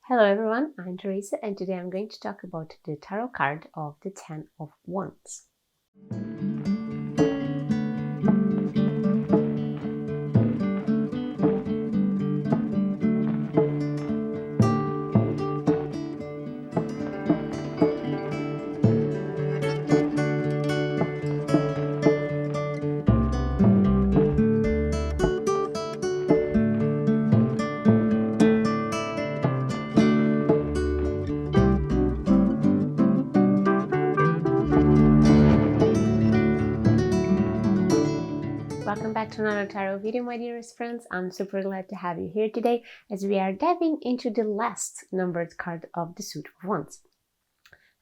Hello everyone, I'm Teresa and today I'm going to talk about the tarot card of the Ten of Wands. Welcome back to another tarot video, my dearest friends. I'm super glad to have you here today as we are diving into the last numbered card of the suit of wands.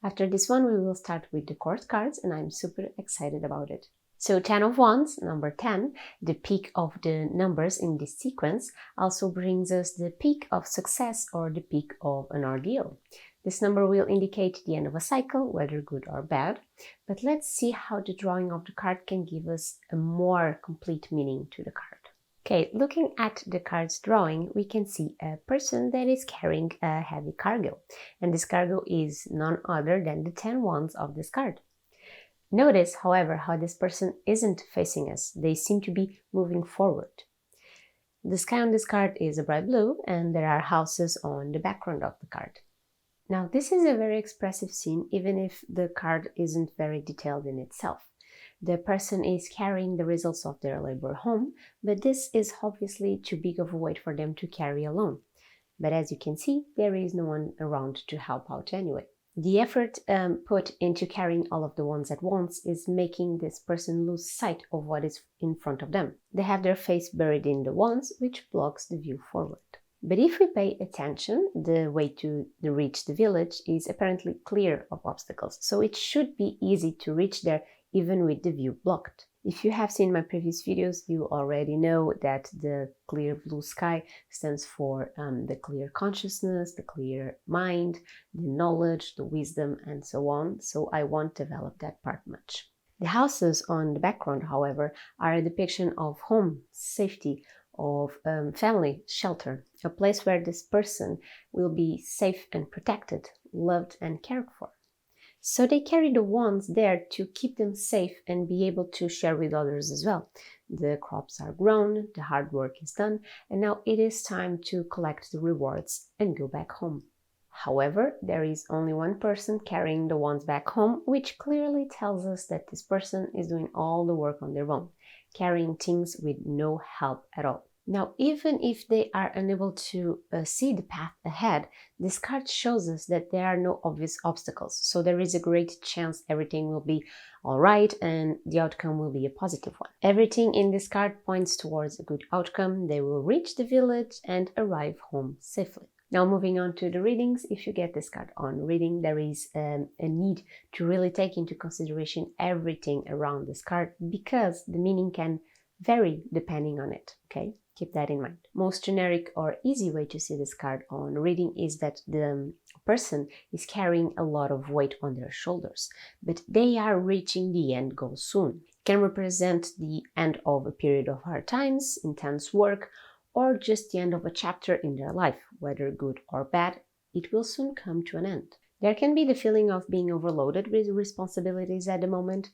After this one, we will start with the court cards and I'm super excited about it. So 10 of Wands, number 10, the peak of the numbers in this sequence, also brings us the peak of success or the peak of an ordeal. This number will indicate the end of a cycle, whether good or bad, but let's see how the drawing of the card can give us a more complete meaning to the card. Okay, looking at the card's drawing, we can see a person that is carrying a heavy cargo, and this cargo is none other than the 10 wands of this card. Notice, however, how this person isn't facing us. They seem to be moving forward. The sky on this card is a bright blue, and there are houses on the background of the card. Now, this is a very expressive scene, even if the card isn't very detailed in itself. The person is carrying the results of their labor home, but this is obviously too big of a weight for them to carry alone. But as you can see, there is no one around to help out anyway. The effort put into carrying all of the wands at once is making this person lose sight of what is in front of them. They have their face buried in the wands, which blocks the view forward. But if we pay attention, the way to reach the village is apparently clear of obstacles, so it should be easy to reach there even with the view blocked. If you have seen my previous videos, you already know that the clear blue sky stands for the clear consciousness, the clear mind, the knowledge, the wisdom, and so on, so I won't develop that part much. The houses on the background, however, are a depiction of home, safety, of family, shelter, a place where this person will be safe and protected, loved and cared for. So they carry the wands there to keep them safe and be able to share with others as well. The crops are grown, the hard work is done, and now it is time to collect the rewards and go back home. However, there is only one person carrying the wands back home, which clearly tells us that this person is doing all the work on their own, carrying things with no help at all. Now, even if they are unable to see the path ahead, this card shows us that there are no obvious obstacles, so there is a great chance everything will be alright and the outcome will be a positive one. Everything in this card points towards a good outcome. They will reach the village and arrive home safely. Now, moving on to the readings, if you get this card on reading, there is a need to really take into consideration everything around this card because the meaning can vary depending on it, okay? Keep that in mind. Most generic or easy way to see this card on reading is that the person is carrying a lot of weight on their shoulders, but they are reaching the end goal soon. It can represent the end of a period of hard times, intense work, or just the end of a chapter in their life, whether good or bad, it will soon come to an end. There can be the feeling of being overloaded with responsibilities at the moment,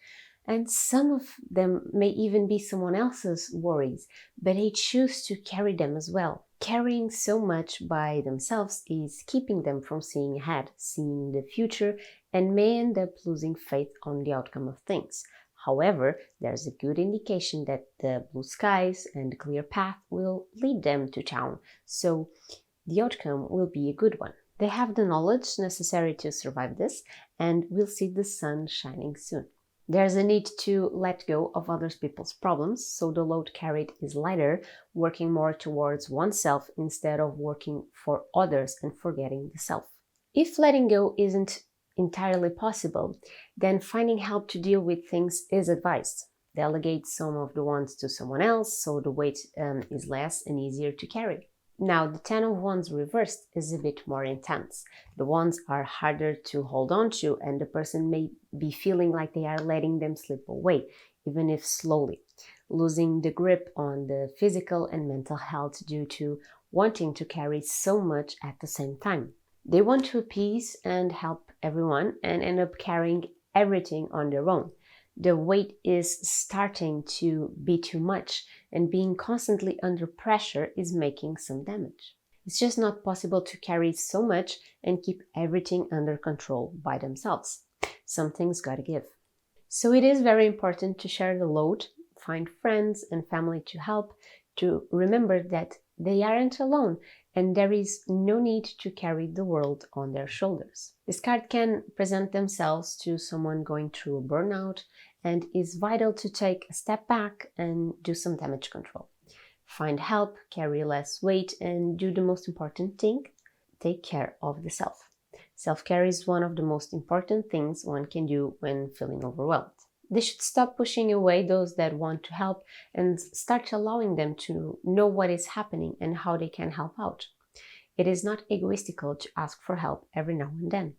and some of them may even be someone else's worries, but they choose to carry them as well. Carrying so much by themselves is keeping them from seeing ahead, seeing the future, and may end up losing faith on the outcome of things. However, there's a good indication that the blue skies and the clear path will lead them to town, so the outcome will be a good one. They have the knowledge necessary to survive this, and we'll see the sun shining soon. There's a need to let go of other people's problems, so the load carried is lighter, working more towards oneself instead of working for others and forgetting the self. If letting go isn't entirely possible, then finding help to deal with things is advised. Delegate some of the wands to someone else so the weight is less and easier to carry. Now, the 10 of Wands reversed is a bit more intense. The wands are harder to hold on to and the person may be feeling like they are letting them slip away, even if slowly, losing the grip on the physical and mental health due to wanting to carry so much at the same time. They want to appease and help everyone and end up carrying everything on their own. The weight is starting to be too much, and being constantly under pressure is making some damage. It's just not possible to carry so much and keep everything under control by themselves. Something's gotta give. So it is very important to share the load, find friends and family to help, to remember that they aren't alone and there is no need to carry the world on their shoulders. This card can present themselves to someone going through a burnout and is vital to take a step back and do some damage control. Find help, carry less weight, and do the most important thing, take care of the self. Self-care is one of the most important things one can do when feeling overwhelmed. They should stop pushing away those that want to help and start allowing them to know what is happening and how they can help out. It is not egoistical to ask for help every now and then.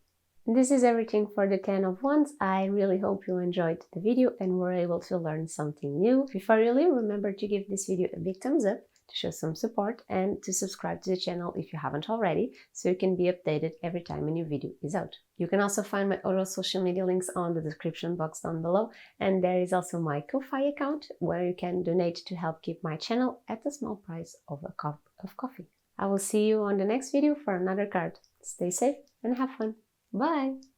This is everything for the 10 of Wands. I really hope you enjoyed the video and were able to learn something new. Before you leave, remember to give this video a big thumbs up to show some support and to subscribe to the channel if you haven't already, so you can be updated every time a new video is out. You can also find my other social media links on the description box down below, and there is also my Ko-Fi account where you can donate to help keep my channel at the small price of a cup of coffee. I will see you on the next video for another card. Stay safe and have fun. Bye!